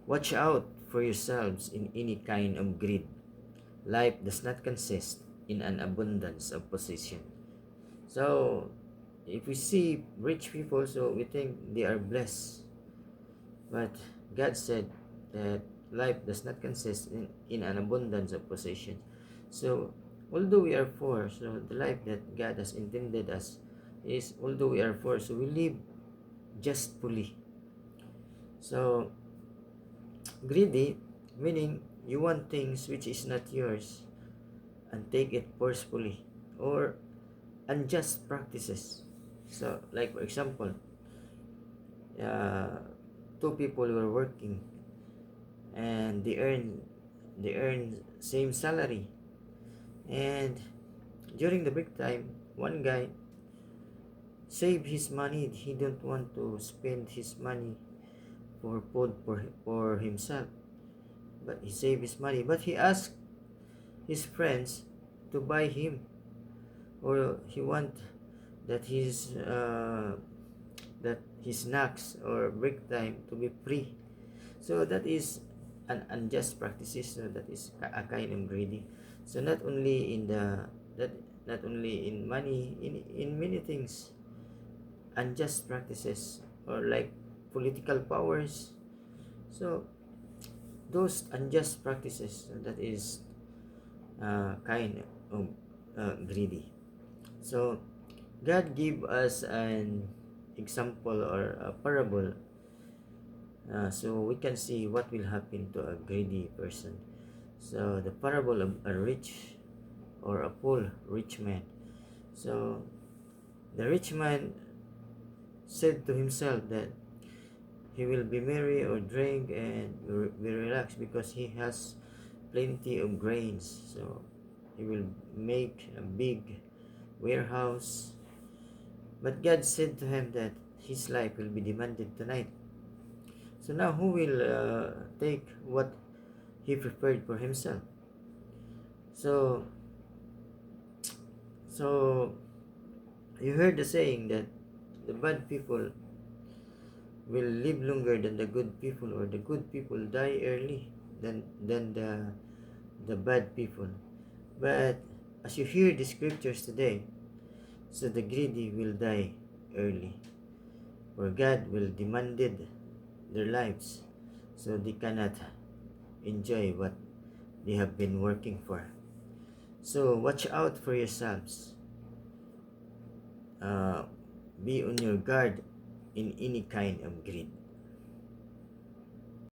Watch out for yourselves in any kind of greed. Life does not consist in an abundance of possession. So, if we see rich people, so we think they are blessed. But God said that life does not consist in an abundance of possession. So, although we are poor, so the life that God has intended us is, although we are poor, so we live justly. So, greedy, meaning you want things which is not yours and take it forcefully, or unjust practices. So, like for example, uh, two people were working and they earn same salary, and during the break time, one guy save his money. He don't want to spend his money for food for himself, but he save his money. But he asked his friends to buy him, or he want that his snacks or break time to be free. So that is an unjust practices. So that is a kind of greedy. So not only in the that not only in money, in many things, unjust practices, or like political powers. So those unjust practices, that is kind of greedy. So God give us an example or a parable, so we can see what will happen to a greedy person. So the parable of a rich or a poor rich man. So the rich man said to himself that he will be merry or drink and be relaxed because he has plenty of grains. So he will make a big warehouse. But God said to him that his life will be demanded tonight. So now who will take what he prepared for himself? So so you heard the saying that the bad people will live longer than the good people, or the good people die early than the bad people. But as you hear the scriptures today, so the greedy will die early, for God will demanded their lives, so they cannot enjoy what they have been working for. So watch out for yourselves. uh, be on your guard in any kind of greed.